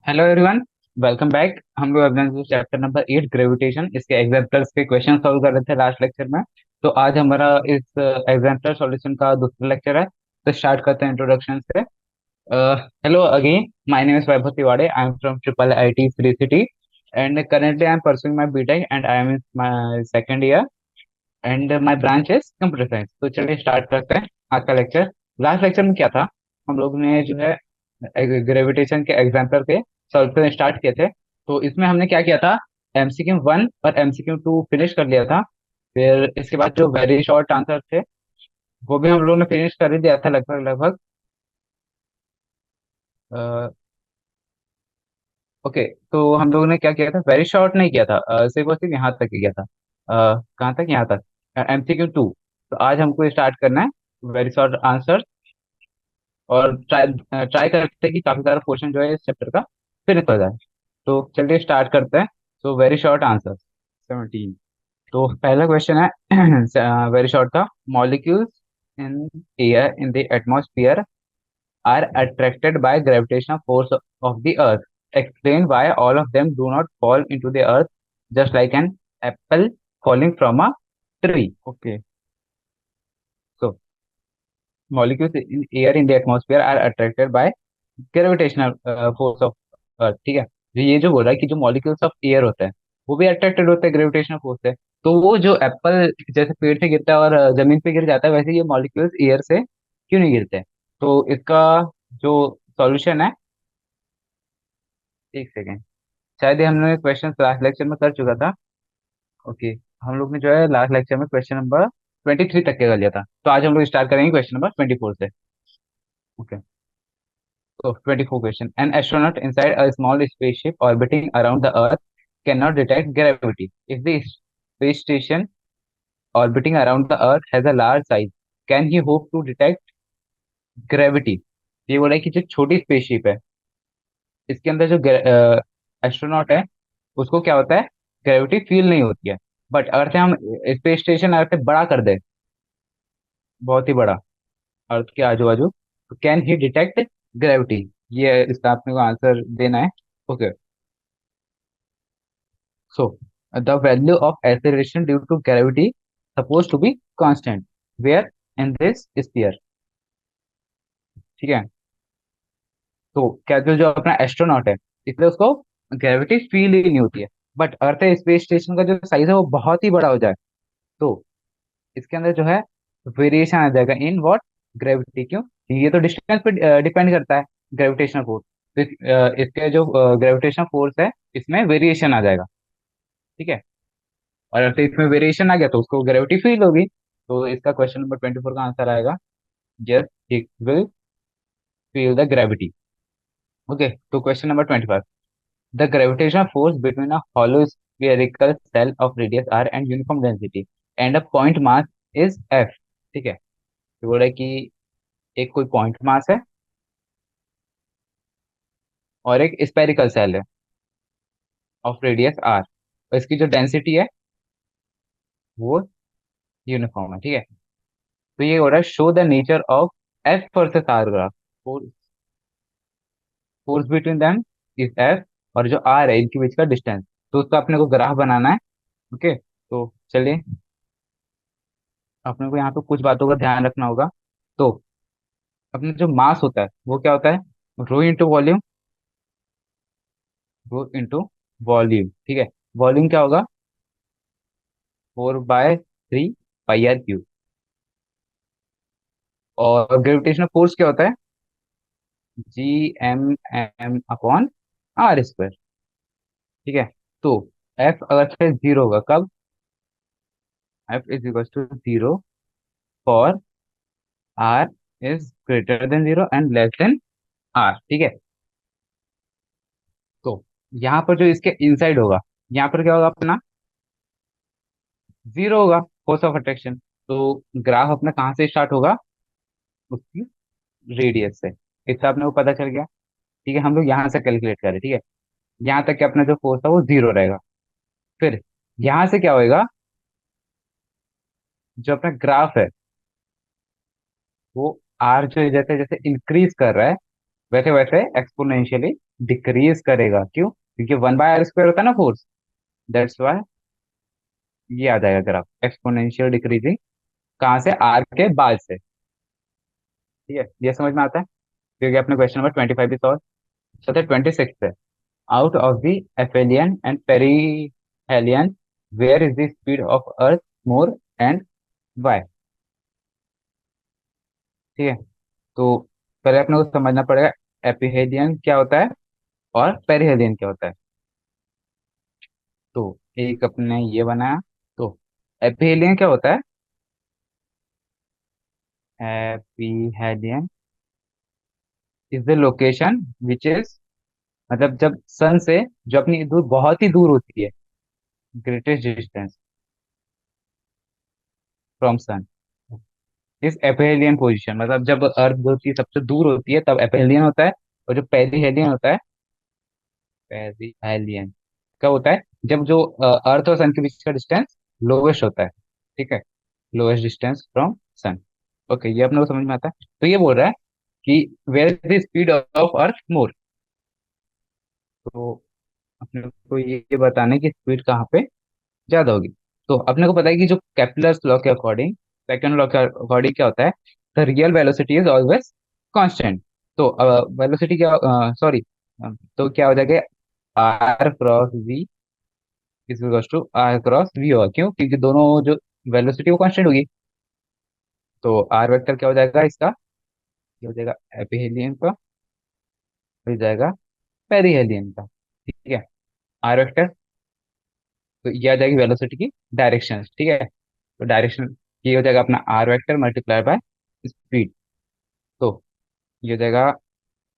Hello everyone. Welcome back. हम लोग अभी चैप्टर नंबर 8 ग्रेविटेशन इसके एग्जाम्पल्स के क्वेश्चन सॉल्व कर रहे थे लास्ट लेक्चर में। तो आज हमारा इस एग्जाम्पल सॉल्यूशन का दूसरा लेक्चर है। तो स्टार्ट करते हैं इंट्रोडक्शन से। Hello again, my name is Vaibhav Tiwari. I am from triple IT Sri City and currently I am pursuing my BTech and I am in my second year and my branch is computer science. तो चलिए start करते हैं आज का lecture. Last lecture में क्या था, हम लोग ने जो है ग्रेविटेशन के एग्जाम्पल के सॉल्व स्टार्ट किए थे। तो इसमें हमने क्या किया था, एमसीक्यू 1 और एमसीक्यू 2 फिनिश कर लिया था। फिर इसके बाद जो वेरी शॉर्ट आंसर थे वो भी हम लोग ने फिनिश कर ही दिया था लगभग लगभग। ओके, तो हम लोगों ने क्या किया था, वेरी शॉर्ट नहीं किया था, सिर्फ और सिर्फ यहाँ तक ही किया था। कहाँ तक, यहाँ तक, एमसीक्यू 2। तो आज हमको स्टार्ट करना है वेरी शॉर्ट आंसर। और ट्राई ट्राई करते हैं कि काफी सारा क्वेश्चन जो है इस चैप्टर का फिनिश हो जाए। तो चलिए स्टार्ट करते हैं। So very short answer 17। तो पहला क्वेश्चन है वेरी शॉर्ट था। Molecules in air in the atmosphere are attracted by gravitational force of the earth. Explain why all of them do not fall into the earth just like an apple falling from a tree. Okay. So molecules in air in the atmosphere are attracted by gravitational force of earth. ठीक है। ये जो बोल रहा है कि जो molecules of air होते हैं वो भी अट्रैक्टेड होते हैं ग्रेविटेशनल फोर्स से। तो वो जो एप्पल जैसे पेड़ से गिरता है और जमीन पे गिर जाता है, वैसे ये मॉलिक्यूल्स एयर से क्यों नहीं गिरते? तो इसका जो सॉल्यूशन है, एक सेकेंड, शायद ये हम लोग क्वेश्चन लास्ट लेक्चर में कर चुका था। ओके, हम लोग ने जो है लास्ट लेक्चर में क्वेश्चन नंबर 23 तक के कर लिया था। तो आज हम लोग स्टार्ट करेंगे क्वेश्चन नंबर 24 से। ओके, तो 24 question. An astronaut inside a small spaceship orbiting around the earth can not detect gravity if the space station orbiting around the earth has a large size, can he hope to detect gravity? ये बोला है कि जो छोटी spaceship है इसके अंदर जो एस्ट्रोनॉट है उसको क्या होता है, ग्रेविटी फील नहीं होती है। बट अगर से हम स्पेस स्टेशन अगर से बड़ा कर दे, बहुत ही बड़ा, अर्थ के आजू बाजू, तो कैन ही डिटेक्ट ग्रेविटी? ये इसका आपने को आंसर देना है। Okay, so the value of acceleration due to gravity suppose to be constant where in this sphere. ठीक है। तो क्या जो जो अपना एस्ट्रोनॉट है इसलिए उसको ग्रेविटी फील ही नहीं होती है। बट अर्थ स्पेस स्टेशन का जो साइज है वो बहुत ही बड़ा हो जाए तो इसके अंदर जो है वेरिएशन आ जाएगा इन व्हाट, ग्रेविटी। क्यों? ये तो डिस्टेंस पे डिपेंड करता है ग्रेविटेशनल फोर्स। तो इसके जो ग्रेविटेशनल फोर्स है इसमें वेरिएशन आ जाएगा। ठीक है। और अगर इसमें वेरिएशन आ गया तो उसको ग्रेविटी फील होगी। तो इसका क्वेश्चन नंबर 24 का आंसर आएगा yes, it will feel the gravity. Okay, तो question number 25। The gravitational force between a hollow spherical cell of radius r and uniform density and a point mass is f। ठीक है। तो बोल रहा है कि एक कोई पॉइंट मास है और एक स्पेरिकल सेल है ऑफ रेडियस आर, और इसकी जो डेंसिटी है वो यूनिफॉर्म है। ठीक है। तो ये हो रहा है show the nature of F versus r graph. Force between them is F, और जो आर है इनके बीच का डिस्टेंस, तो उसका अपने को ग्राफ बनाना है। ओके, तो चलिए अपने को यहाँ पे कुछ बातों का ध्यान रखना होगा। तो अपना जो मास होता है वो क्या होता है, rho into volume, rho into volume. ठीक है। वॉल्यूम क्या होगा, 4/3 पाई आर क्यूब। और ग्रेविटेशनल फोर्स क्या होता है, Gm m/r²। ठीक है। तो एफ अगर से जीरो होगा कब, F is equal to zero for r is greater than zero and less than r. ठीक है। तो यहाँ पर जो इसके इनसाइड होगा, यहाँ पर क्या होगा अपना, जीरो होगा फोर्स ऑफ अट्रैक्शन। तो ग्राफ अपना कहाँ से स्टार्ट होगा, उसकी रेडियस से। इससे अपने को पता चल गया। ठीक है, हम लोग यहाँ से कैलकुलेट करें। ठीक है, यहाँ तक कि अपना जो फोर्स था वो जीरो रहेगा। फिर यहाँ से क्या होएगा, जो अपना ग्राफ है वो आर जो है जैसे जैसे इंक्रीज कर रहा है वैसे वैसे एक्सपोनेंशियली डिक्रीज करेगा। क्यों? क्योंकि 1/r² होता है ना फोर्स। दैट्स वाई ये आ जाएगा ग्राफ एक्सपोनेंशियल डिक्रीजिंग। कहाँ से? आर के बाद से। ठीक है, ये समझ में आता है? क्योंकि अपने क्वेश्चन नंबर 25 भी सॉल्व। चलते 26 है। Out of the aphelion and perihelion where is the speed of earth more and why? ठीक है, तो पहले अपने को समझना पड़ेगा एपिहेलियन क्या होता है और पेरिहेलियन क्या होता है। तो एक अपने ये बनाया। तो एपिहेलियन क्या होता है? Aphelion is the location which is, मतलब जब सन से जो अपनी दूर बहुत ही दूर होती है, ग्रेटेस्ट डिस्टेंस फ्रॉम सन इस एपेलियन पोजीशन, मतलब जब अर्थ जो होती है सबसे दूर होती है तब एपेलियन होता है। और जो पेरिहेलियन होता है, पेरिहेलियन कब होता है? जब जो अर्थ और सन के बीच का डिस्टेंस लोवेस्ट होता है। ठीक है, lowest distance from sun. Okay, ये अपने को समझ में आता है। तो ये बोल रहा है कि where is the speed of earth more. तो अपने को ये बताना है कि स्पीड कहाँ पे ज्यादा होगी। तो अपने को पता है कि जो केपलर्स लॉ के अकॉर्डिंग, सेकंड लॉ के अकॉर्डिंग क्या होता है? The real velocity is always constant. तो वेलोसिटी क्या, सॉरी, तो क्या हो जाएगा? R cross v is equal to r cross v होगा। क्यों? क्योंकि दोनों जो वेलोसिटी वो कांस्टेंट होगी। तो आर वेक्टर क्या हो जाएगा इसका? ये हो जाएगा एपिहेलियन का, हो जाएगा पेरिहेलियन का। ठीक है, आर वेक्टर, तो ये आ जाएगी वेलोसिटी की डायरेक्शन। ठीक है, तो डायरेक्शन ये हो जाएगा अपना r vector multiply by speed. तो ये हो जाएगा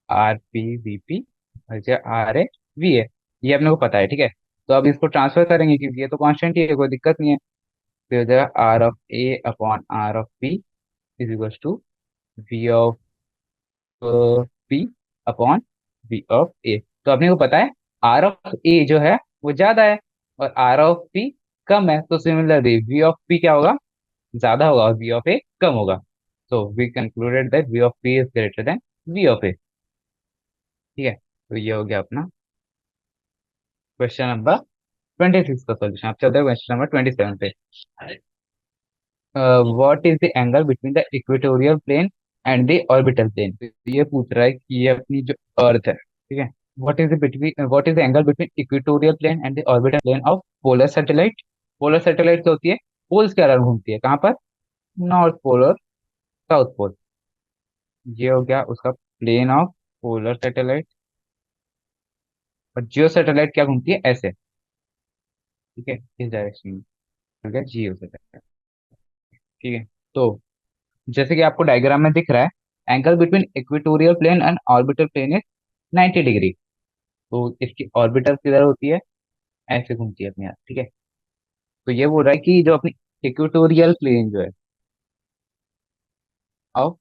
आर पी वी पी और आर ए वी ए। ये अपने को पता है। ठीक है, तो अब इसको ट्रांसफर करेंगे क्योंकि ये तो कांस्टेंट ही है, कोई दिक्कत नहीं है। तो ये हो जाएगा R of A upon R of P is equal to V of P upon V of A. तो अपने को पता है आर ऑफ ए जो है वो ज्यादा है और आर ऑफ पी कम है। तो सिमिलरली वी ऑफ पी क्या होगा? ज्यादा होगा और वी ऑफ ए कम होगा। तो we concluded that V of P is greater than V of A. ठीक है, तो ये हो गया अपना क्वेश्चन नंबर 26 का सॉल्यूशन। आप चलते हैं क्वेश्चन नंबर 27 पे। What is the angle between the equatorial plane and the orbital plane? ये पूछ रहा है कि ये अपनी जो अर्थ है, ठीक है, what is the angle between equatorial plane and the orbital plane of polar satellite? Polar satellite क्या होती है? पोल्स के अराउंड घूमती है। कहाँ पर? नॉर्थ पोल और साउथ पोल। ये हो गया उसका प्लेन ऑफ पोलर सैटेलाइट। और जियो सैटेलाइट क्या घूमती है? ऐसे। ठीक है, इस डायरेक्शन में हो गया जियो सैटेलाइट। ठीक है, तो जैसे कि आपको डायग्राम में दिख रहा है, angle between equatorial plane and orbital plane is 90 degree. तो इसकी ऑर्बिटल किधर होती है? ऐसे घूमती है अपने यहाँ। ठीक है, तो ये बोल रहा है कि जो अपनी इक्वेटोरियल प्लेन जो है ऑफ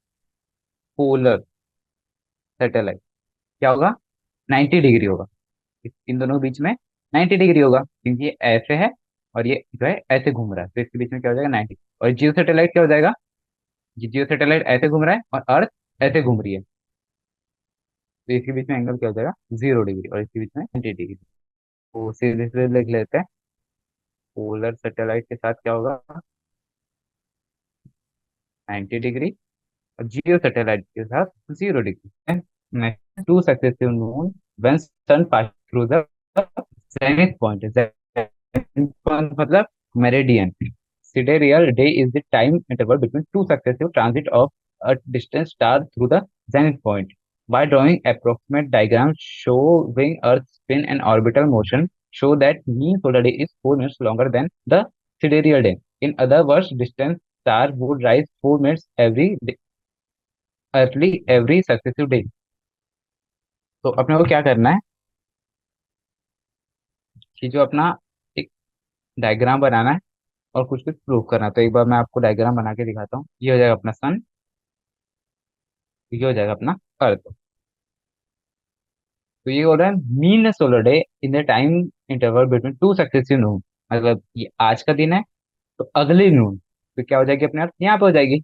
पोलर सैटेलाइट क्या होगा? 90 डिग्री होगा। इन दोनों के बीच में 90 डिग्री होगा क्योंकि ये ऐसे है और ये जो है ऐसे घूम रहा है। तो इसके बीच में क्या हो जाएगा? 90। और जियो सैटेलाइट क्या हो जाएगा? जियो सैटेलाइट ऐसे घूम रहा है और अर्थ ऐसे घूम रही है। तो इसके बीच में एंगल क्या हो जाएगा? 0 डिग्री। और इसके बीच में 90 डिग्री। तो सीधे सीधे लिख लेते हैं, पोलर सैटेलाइट के साथ क्या होगा? 90 डिग्री। और जियो सैटेलाइट के साथ 0 degree. Two successive moon when sun pass through the zenith point। zenith point मतलब meridian. Sidereal day is the time interval between two successive transit of a distant star through the zenith point. By drawing approximate diagrams showing Earth's spin and orbital motion, show that mean solar day is 4 minutes longer than the sidereal day. In other words, distant star would rise 4 minutes every day, early every successive day. तो अपने को क्या करना है कि जो अपना एक डायग्राम बनाना है और कुछ कुछ प्रूव करना है। तो एक बार मैं आपको डायग्राम बना के दिखाता हूँ। ये हो जाएगा अपना सन, ये हो जाएगा अपना अर्थ। तो ये हो रहा है mean solar day in the time interval between two successive noon. मतलब ये आज का दिन है तो अगले नून तो क्या हो जाएगी अपने अर्थ यहाँ पे हो जाएगी।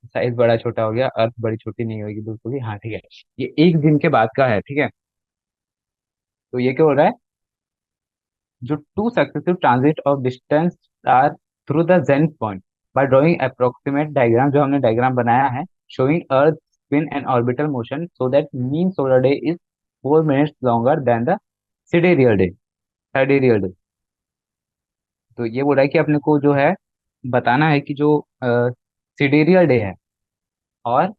साइज बड़ा छोटा हो गया, अर्थ बड़ी छोटी नहीं होगी बिल्कुल भी, हाँ ठीक है। ये एक दिन के बाद का है, ठीक है। तो ये क्या हो रहा है, जो two successive transit of distance are through the zenith point by drawing approximate diagram, जो हमने डायग्राम बनाया है showing earth spin and orbital motion so that mean solar day is 4 minutes longer than the sidereal day, sidereal day. तो ये बोल रहा है कि अपने को जो है बताना है कि जो सिडेरियल डे है और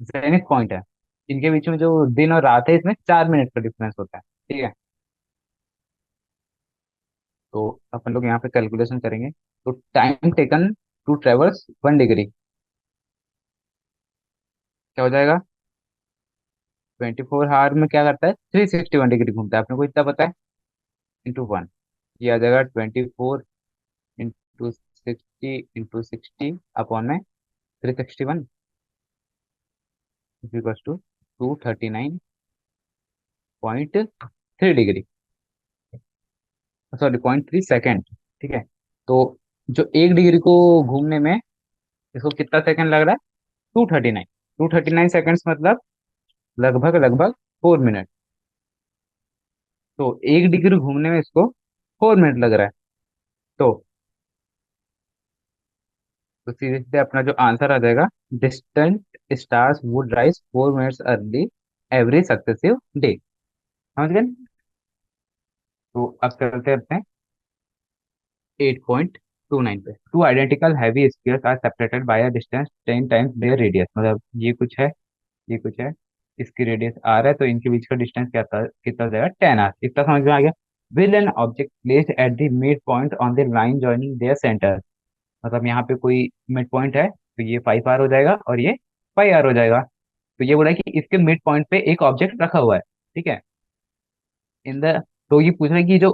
जेनिथ पॉइंट है, इनके बीच में जो दिन और रात है इसमें 4 मिनट का डिफरेंस होता है, ठीक है। तो अपन लोग यहाँ पे कैलकुलेशन करेंगे। तो time taken to traverse 1 degree क्या हो जाएगा, 24 आवर में क्या करता है, 361 डिग्री घूमता है, अपने को इतना पता है, इंटू वन। ये आ जाएगा 24 इंटू 60 इंटू 60 अपॉन में 361 equals to 239.3 degree, sorry 0.3 second, ठीक है। तो जो 1 डिग्री को घूमने में इसको कितना सेकंड लग रहा है, 239, 239 सेकेंड्स मतलब लगभग लगभग 4 मिनट। तो 1 डिग्री घूमने में इसको 4 मिनट लग रहा है। तो सीधे सीधे अपना जो आंसर आ जाएगा, distant stars would rise 4 minutes early every successive day. समझ गए। तो अब चलते हैं 8.29 पे। Two identical heavy spheres are separated by a distance 10 times their radius, मतलब ये कुछ है, ये कुछ है, इसकी रेडियस आर है, तो इनके बीच का डिस्टेंस क्या था, कितना हो जाएगा, 10 आर। इतना समझ में आ गया। Will an object placed at the mid point on the line joining their centre, मतलब यहाँ पे कोई मिड पॉइंट है, तो ये 5 आर हो जाएगा और ये 5 आर हो जाएगा। तो ये बोला है कि इसके मिड पॉइंट पे एक ऑब्जेक्ट रखा हुआ है, ठीक है। इन द तो ये पूछ रहा है कि जो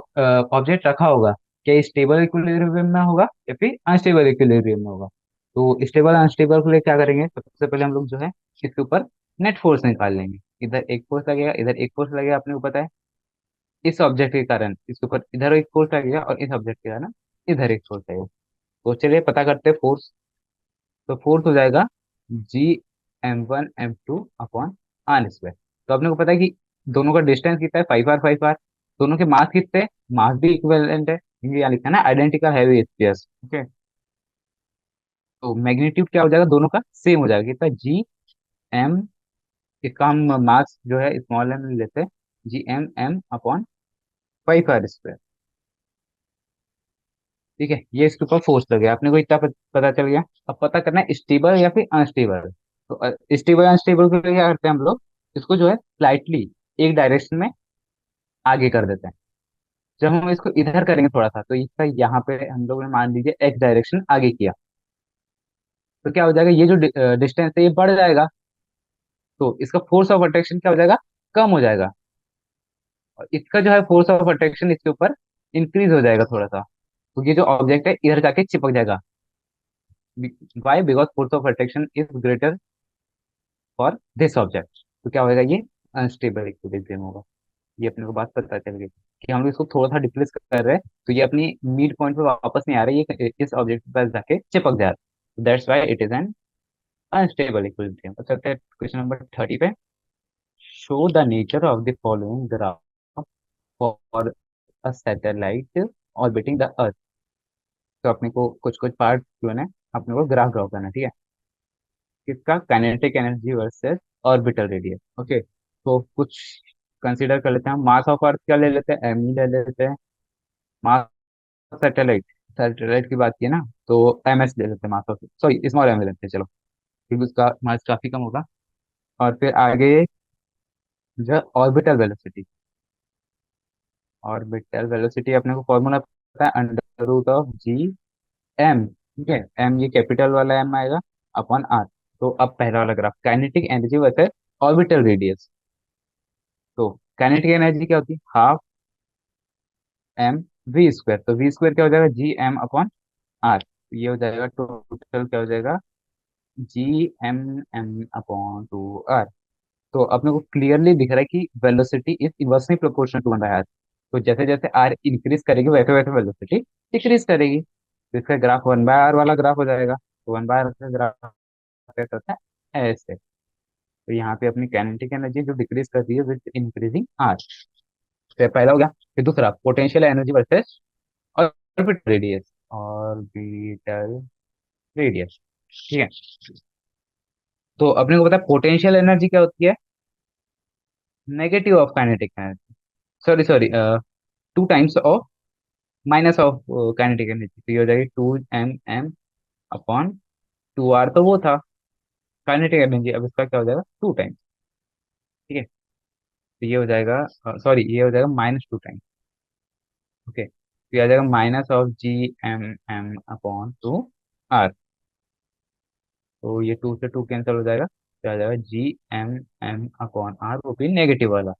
ऑब्जेक्ट रखा होगा क्या स्टेबल इक्विलिब्रियम में होगा या फिर अनस्टेबल इक्विलिब्रियम में होगा। तो स्टेबल अनस्टेबल के लिए क्या करेंगे, सबसे पहले हम लोग जो है इसके ऊपर नेट फोर्स निकाल लेंगे। इधर एक फोर्स लगेगा, इधर एक फोर्स लगेगा, अपने को पता है। इस ऑब्जेक्ट के कारण इसके ऊपर इधर एक फोर्स लगेगा और इस ऑब्जेक्ट के कारण इधर एक फोर्स लगेगा। तो चलिए पता करते हैं फोर्स। तो फोर्स हो जाएगा G m1 m2 upon are square. तो अपने को पता है कि दोनों का डिस्टेंस कितना है, 5 आर 5 आर। दोनों के मास कितने हैं, मास भी इक्विवेलेंट है, क्योंकि यहाँ लिखा है ना आइडेंटिकल हैवी स्फीयर्स, ओके। तो मैग्नीट्यूड क्या हो जाएगा, दोनों का सेम हो जाएगा, कितना G m, इसका हम मास जो है स्मॉल m लेते हैं, G m m upon 5 r square, ठीक है। ये इसके ऊपर फोर्स लगे, आपने को इतना पता चल गया। अब पता करना है स्टेबल या फिर अनस्टेबल। तो स्टेबल अनस्टेबल के लिए क्या करते हैं हम लोग, इसको जो है स्लाइटली एक डायरेक्शन में आगे कर देते हैं। जब हम इसको इधर करेंगे थोड़ा सा, तो इसका यहाँ पे हम लोग ने मान लीजिए एक्स डायरेक्शन आगे किया, तो क्या हो जाएगा, ये जो डिस्टेंस है ये बढ़ जाएगा। तो इसका फोर्स ऑफ अट्रैक्शन क्या हो जाएगा, कम हो जाएगा। और इसका जो है फोर्स ऑफ अट्रैक्शन इसके ऊपर इंक्रीज हो जाएगा थोड़ा सा। तो ये जो ऑब्जेक्ट है इधर जाके चिपक जाएगा। Why, because force of attraction is greater for this object. तो क्या होगा, ये अनस्टेबल इक्विलिब्रियम होगा। ये अपने को बात पता चल गई कि हम लोग इसको थोड़ा सा डिप्लेस कर रहे हैं, तो ये अपनी मिड पॉइंट पे वापस नहीं आ रहा है, ये इस ऑब्जेक्ट के पास जाके चिपक जा रहा है। That's why it is an unstable equilibrium. अब चलते हैं क्वेश्चन नंबर 30 पे। Show the nature of the following graph for a satellite orbiting the earth. तो अपने को कुछ कुछ पार्ट जो है ना, अपने को ग्राफ ड्रॉ करना है, ठीक है। किसका, kinetic energy versus orbital radius, okay. तो कुछ कंसीडर कर लेते हैं, मास ऑफ अर्थ क्या ले लेते हैं, एम ले लेते हैं। मास सैटेलाइट, सैटेलाइट की बात की है ना, तो एम एस ले लेते हैं, mass of, sorry small m ले लेते हैं, चलो, क्योंकि उसका मास काफी कम होगा। और फिर आगे जो ऑर्बिटल वेलोसिटी, ऑर्बिटल वेलोसिटी अपने को फॉर्मूला पता है, under root of G m, ठीक है। एम ये कैपिटल वाला एम आएगा अपॉन आर। तो अब पहला वाला graph, kinetic energy versus orbital radius. तो काइनेटिक एनर्जी क्या होती है, हाफ एम वी स्क्वायर। तो वी स्क्वायर क्या हो जाएगा, G m अपॉन आर। ये हो जाएगा टोटल, क्या हो जाएगा, G m m upon 2 r. तो अपने को क्लियरली दिख रहा है कि velocity is inversely proportional to 1/r। तो जैसे जैसे आर इंक्रीज करेगी वैसे वैसे वेलोसिटी डिक्रीज करेगी। तो इसका ग्राफ 1/r वाला ग्राफ हो जाएगा। तो 1/r का ग्राफ कैसे होता है, ऐसे। तो यहाँ पे अपनी काइनेटिक एनर्जी जो डिक्रीज करती है विद इंक्रीजिंग आर। तो ये पहला हो गया। फिर दूसरा, potential energy versus orbital radius. Orbital radius, ठीक है। तो अपने को पता है पोटेंशियल एनर्जी क्या होती है, negative of kinetic energy, sorry sorry, 2 times of minus of kinetic energy. तो ये हो जाएगी 2 m m अपॉन 2r, तो वो था काइनेटिक एनर्जी। अब इसका क्या हो जाएगा, 2 टाइम्स, ठीक है। तो ये हो जाएगा, सॉरी, ये हो जाएगा -2 टाइम्स, ओके। तो ये आ जाएगा -G m m upon 2r। तो ये 2 से 2 कैंसिल हो जाएगा, तो आ जाएगा G m m upon r, वो भी नेगेटिव वाला।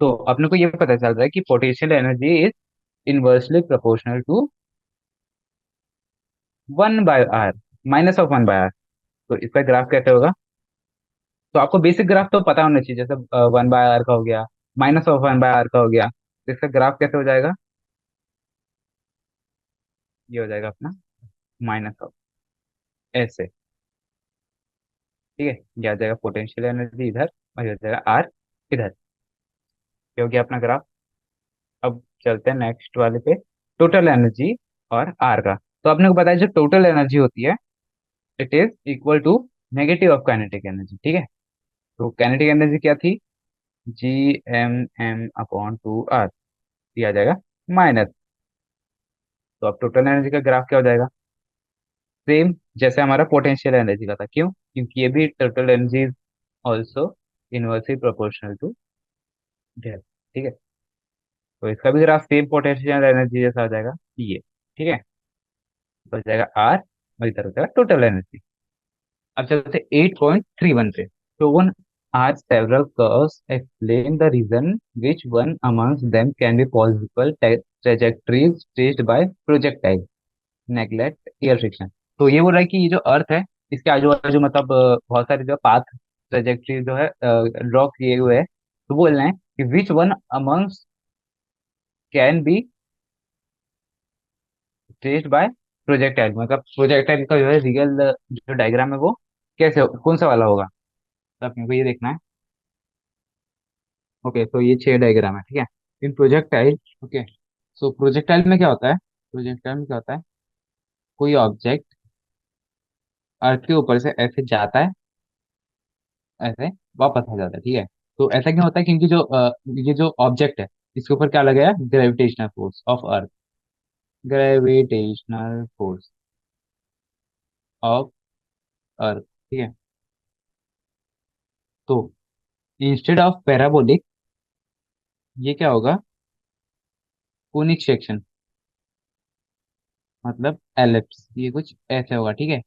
तो अपने को ये पता चल रहा है कि potential energy is inversely proportional to 1/r, -1/r। तो इसका ग्राफ कैसे होगा, तो आपको बेसिक ग्राफ तो पता होना चाहिए, जैसे 1/r का हो गया, -1/r का हो गया। तो इसका ग्राफ कैसे हो जाएगा, ये हो जाएगा अपना माइनस ऑफ, ऐसे, ठीक है। ये आ जाएगा पोटेंशियल एनर्जी इधर, और ये हो जाएगा आर इधर। ये हो गया अपना ग्राफ। अब चलते हैं नेक्स्ट वाले पे, टोटल एनर्जी और आर का। तो आपने को पता है जो टोटल एनर्जी होती है, it is equal to negative of kinetic energy, ठीक है। तो काइनेटिक एनर्जी क्या थी, G m m upon 2r, दिया जाएगा माइनस। तो अब टोटल एनर्जी का ग्राफ क्या हो जाएगा, सेम जैसे हमारा पोटेंशियल एनर्जी का था। क्यों, क्योंकि ये भी total energy is also inversely proportional to delta, ठीक है। तो इसका भी ग्राफ सेम पोटेंशियल एनर्जी जैसा हो जाएगा, ये, ठीक है। तो हो जाएगा आर, और इधर हो जाएगा टोटल एनर्जी। अब चलते 8.31 पे। shown are several curves explain the reason which one amongst them can be possible trajectories traced by projectile neglect air friction। तो ये बोल रहा है कि ये जो अर्थ है, इसके आजू बाजू मतलब बहुत सारे जो पाथ ट्रेजेक्ट्री जो है ड्रॉ किए हुए हैं। तो बोल रहे हैं कि which one amongst can be traced by projectile, मतलब प्रोजेक्टाइल का जो है रियल जो डायग्राम है वो कैसे कौन सा वाला होगा। तो अपने को ये देखना है, ओके। तो ये 6 डायग्राम है, ठीक है, इन प्रोजेक्टाइल, ओके। सो प्रोजेक्टाइल में क्या होता है, प्रोजेक्टाइल में क्या होता है, कोई ऑब्जेक्ट अर्थ के ऊपर से ऐसे जाता है, ऐसे वापस आ जाता है, ठीक है। तो ऐसा क्यों होता है, क्योंकि जो ये जो ऑब्जेक्ट है, इसके ऊपर क्या लगा है, gravitational force of earth, gravitational force of earth, ठीक है। तो इंस्टेड ऑफ पैराबोलिक, ये क्या होगा, कोनिक सेक्शन, मतलब एलिप्स, ये कुछ ऐसे होगा, ठीक है,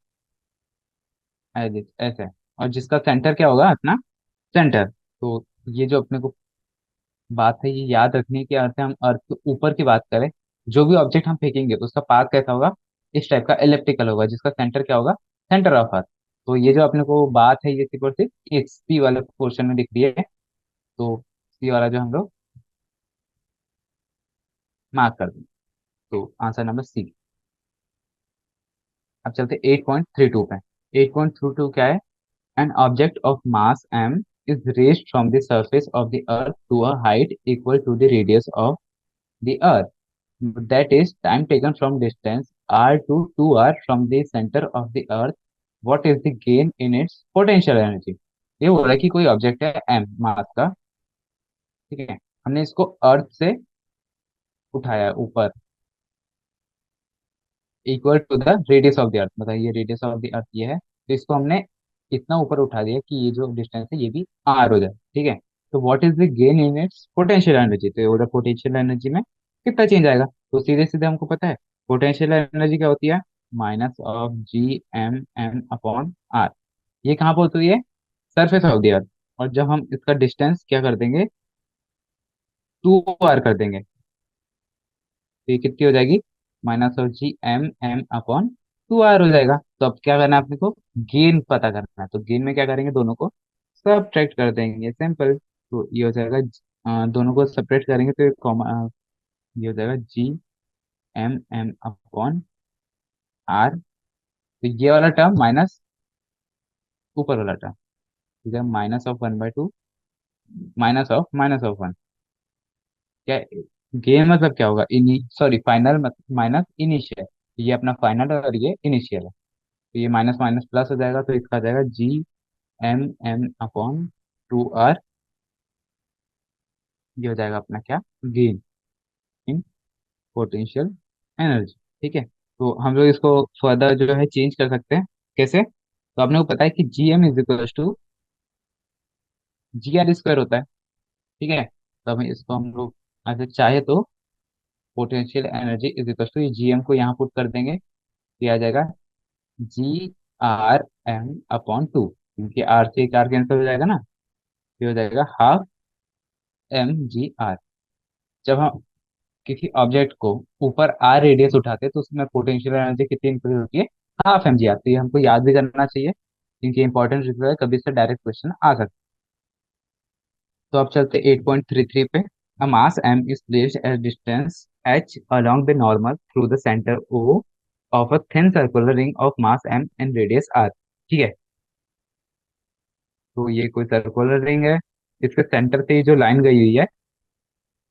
ऐसे। और जिसका सेंटर क्या होगा अपना, सेंटर। तो ये जो अपने को बात है, ये याद रखने की अर्थ है, हम अर्थ के ऊपर की बात करें, जो भी ऑब्जेक्ट हम फेंकेंगे उसका पाथ कैसा होगा, इस टाइप का इलिप्टिकल होगा, जिसका सेंटर क्या होगा, सेंटर ऑफ अर्थ। तो ये जो अपने को बात है, ये सिर्फ और सिर्फ इस सी वाले पोर्शन में दिख रही है। तो सी वाला जो हम लोग मार्क कर दें, तो आंसर नंबर सी। अब चलते 8.32 पे। 8.32 क्या है, an object of mass m is raised from the surface of the earth to a height equal to the radius of the earth, that is time taken from distance r to 2r from the center of the earth, what is the gain in its potential energy। ये बोल रहा है कि कोई object है m मास का, ठीक है, हमने इसको अर्थ से उठाया ऊपर, equal to the radius of the earth, मतलब ये रेडियस ऑफ द अर्थ ये है, तो इसको हमने इतना ऊपर उठा दिया कि ये जो डिस्टेंस है ये भी आर हो जाए, ठीक है। तो what is the gain in its potential energy, तो ये पोटेंशियल एनर्जी में कितना चेंज आएगा। तो सीधे सीधे हमको पता है पोटेंशियल एनर्जी क्या होती है, -G m m upon r। ये कहाँ पर होती है, सरफेस ऑफ द अर्थ। और जब हम इसका डिस्टेंस क्या कर देंगे, 2r कर देंगे, तो ये कितनी हो जाएगी, -G m m upon 2r हो जाएगा। तो अब क्या करना है अपने को, गेन पता करना है। तो गेन में क्या करेंगे, दोनों को सब्ट्रैक्ट कर देंगे, सिंपल। तो ये हो जाएगा दोनों को सेपरेट करेंगे तो ये हो जाएगा G m m upon r। तो ये वाला टर्म माइनस ऊपर वाला टर्म, ठीक है, -(1/2) माइनस ऑफ 1। क्या गेन मतलब क्या होगा, इनी सॉरी फाइनल माइनस इनिशियल। ये अपना फाइनल है और ये इनिशियल है, तो ये माइनस माइनस प्लस हो जाएगा, तो इसका आ जाएगा Gmm/2r। ये हो जाएगा अपना क्या, गेन इन पोटेंशियल एनर्जी। ठीक है, तो हम लोग इसको फर्दर जो है चेंज कर सकते हैं। कैसे, तो आपने को पता है कि Gm = GR² होता है। ठीक है, तो हम इसको हम लोग ऐसे चाहे तो पोटेंशियल एनर्जी = ये जीएम को यहाँ पुट कर देंगे, ये आ जाएगा Grm/2, क्योंकि आर से एक आर कैंसिल हो जाएगा ना, ये हो जाएगा 12 mgr। जब हम किसी ऑब्जेक्ट को ऊपर आर रेडियस उठाते हैं तो उसमें पोटेंशियल एनर्जी कितनी इंक्रीज होती है, 12 mgr। तो ये हमको याद भी करना चाहिए, क्योंकि इंपॉर्टेंट है, कभी इससे डायरेक्ट क्वेश्चन आ सकता है। तो अब चलते 8.33 पे। A mass m is placed at distance h along the normal through the center O of a thin circular ring of mass m and radius r। ठीक है, तो ये कोई सर्कुलर रिंग है, इसके सेंटर से ये जो लाइन गई हुई है,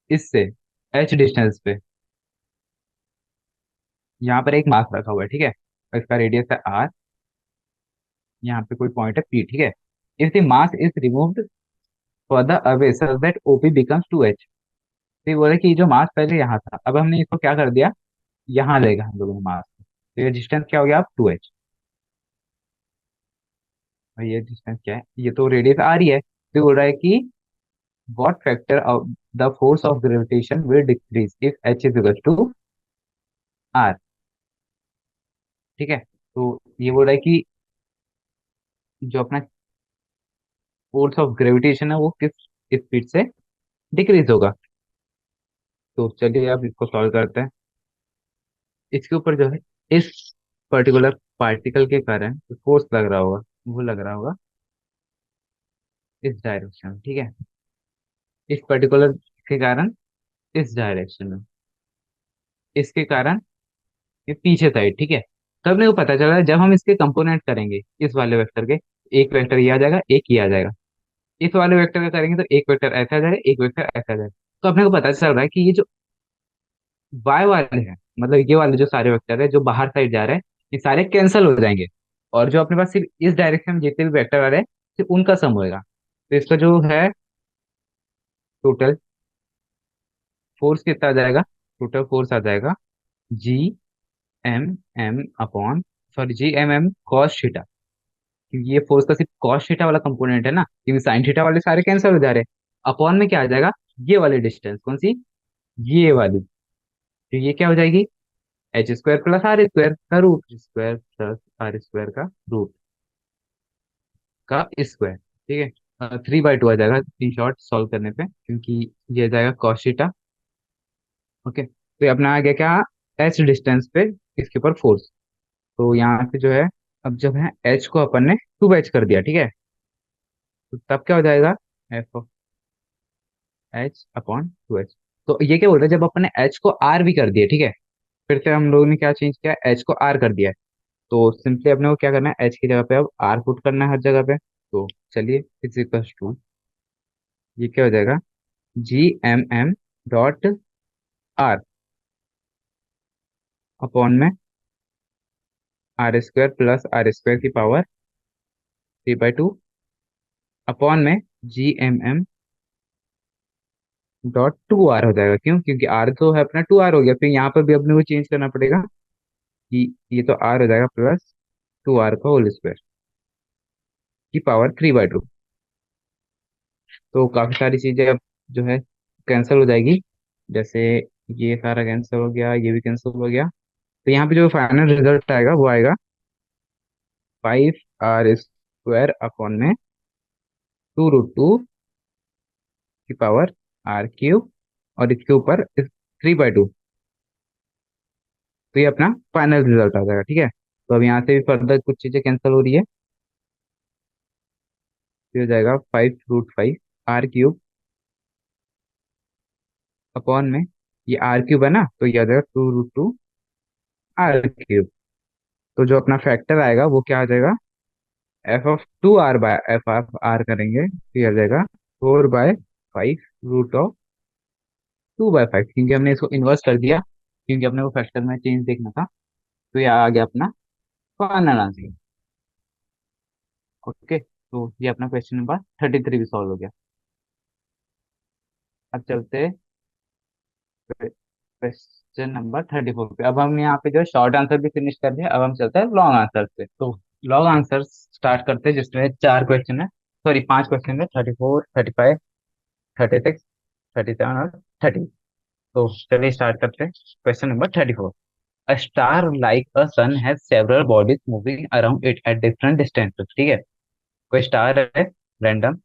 इससे h डिस्टेंस पे यहाँ पर एक मास रखा हुआ है। ठीक है, और इसका रेडियस है r, यहाँ पे कोई पॉइंट है p। ठीक है, if the mass is removed further away such that OP becomes 2h। तो ये बोले कि जो मास पहले यहाँ था, अब हमने इसको क्या कर दिया, यहाँ लेगा हम लोगों ने मास, तो ये डिस्टेंस क्या हो गया, आप 2h। और ये डिस्टेंस क्या है, ये तो रेडियस आ रही है, तो बोल रहा है कि what factor of the force of gravitation will decrease if h = r। ठीक है, तो ये बोल रहा है कि जो अपना फोर्स ऑफ ग्रेविटेशन है वो किस स्पीड से डिक्रीज होगा। तो चलिए अब इसको सॉल्व करते हैं। इसके ऊपर जो है, इस पर्टिकुलर पार्टिकल के कारण जो फोर्स लग रहा होगा, वो लग रहा होगा इस डायरेक्शन में। ठीक है, इस पर्टिकुलर के कारण इस डायरेक्शन में, इसके कारण ये पीछे साइड। ठीक है, तब मेरे को पता चला जब हम इसके कंपोनेंट करेंगे इस वाले वेक्टर के, एक वेक्टर ये आ जाएगा, एक ये आ जाएगा। इस वाले वेक्टर का करेंगे तो एक वेक्टर ऐसा आ जाएगा, एक वेक्टर ऐसा आ जाएगा। तो अपने को पता चल रहा है कि ये जो वाई वाले हैं, मतलब ये वाले जो सारे वेक्टर है जो बाहर साइड जा रहे हैं, ये सारे कैंसिल हो जाएंगे, और जो अपने पास सिर्फ इस डायरेक्शन में जितने भी वेक्टर आ रहे हैं सिर्फ उनका सम होएगा। तो इसका जो है टोटल फोर्स कितना आ जाएगा, टोटल फोर्स आ जाएगा Gmm/cos थीटा, क्योंकि ये फोर्स का सिर्फ कॉस थीटा वाला कंपोनेंट है ना, क्योंकि साइन थीटा वाले सारे कैंसिल हो जा रहे हैं। अपॉन में क्या आ जाएगा, ये वाली डिस्टेंस कौन सी, ये वाली, तो ये क्या हो जाएगी, h² + r² का रूट² प्लस r² का रूट का स्क्वायर। ठीक है, 3/2 आ जाएगा इन शॉर्ट सॉल्व करने पे, क्योंकि ये आ जाएगा कॉस थीटा। ओके, तो ये अपना आ गया क्या, h डिस्टेंस पे इसके ऊपर फोर्स। तो यहाँ पे जो है, अब जब है h को अपन ने 2h कर दिया, ठीक है, तो तब क्या हो जाएगा, f(h/2h)। तो ये क्या बोल रहा है, जब अपन ने h को r भी कर दिया, ठीक है, फिर से हम लोगों ने क्या चेंज किया, h को r कर दिया है, तो सिंपली अपने को क्या करना है, h की जगह पे अब r पुट करना है हर जगह पे। तो चलिए, = ये क्या हो जाएगा, Gmm.r अपॉन में r² + r² की पावर 3/2 अपॉन में Gmm.2r हो जाएगा। क्यों, क्योंकि r तो है अपना 2r हो गया, फिर यहाँ पर भी अपने को चेंज करना पड़ेगा कि ये तो r हो जाएगा +2r का होल स्क्वायर की पावर 3/2। तो काफी सारी चीजें अब जो है कैंसिल हो जाएगी, जैसे ये सारा कैंसिल हो गया, ये भी कैंसिल हो गया। तो यहाँ पे जो फाइनल रिजल्ट आएगा वो आएगा 5r² अपॉन में 2√2 की पावर r³ और इसके ऊपर 3/2। तो ये अपना फाइनल रिजल्ट आ जाएगा। ठीक है, तो अब यहाँ से भी फर्दर कुछ चीजें कैंसिल हो रही है, तो हो जाएगा 5√5 r³ अपॉन में ये r³ है ना, तो ये आ जाएगा 2√2 r³। तो जो अपना फैक्टर आएगा वो क्या आ जाएगा, F(2)(r) करेंगे तो ये आ जाएगा 4/5 √2/5, क्योंकि हमने इसको इन्वर्स कर दिया, क्योंकि अपने को फैक्टर में चेंज देखना था। तो ये आ गया अपना फाइनल आंसर। ओके, तो ये अपना क्वेश्चन नंबर 33 भी सॉल्व हो गया। अब चलते क्वेश्चन नंबर 34 पे। अब हम यहाँ पे जो शॉर्ट आंसर भी फिनिश कर दिया, अब हम चलते हैं लॉन्ग आंसर पे। तो लॉन्ग आंसर स्टार्ट करते हैं, जिसमें 4 क्वेश्चन है, सॉरी 5 क्वेश्चन है, 34, 35, 36, 37 और 30। तो चलिए स्टार्ट करते हैं। Question number 34। A star like a sun has several bodies moving around it at different distances. ठीक है, कोई स्टार है रैंडम,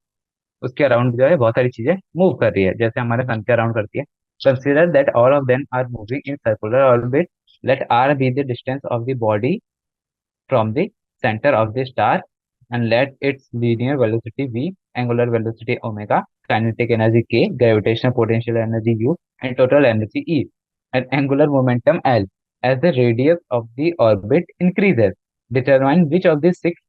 उसके अराउंड जो है बहुत सारी चीजें मूव कर रही है, जैसे हमारे सन के अराउंड करती है। Consider that all of them are moving in circular orbit. Let r be the distance of the body from the center of the star, and let its linear velocity v, angular velocity omega, kinetic energy k, gravitational potential energy u, and total energy E, and angular momentum L. As the radius of the orbit increases, determine which of the six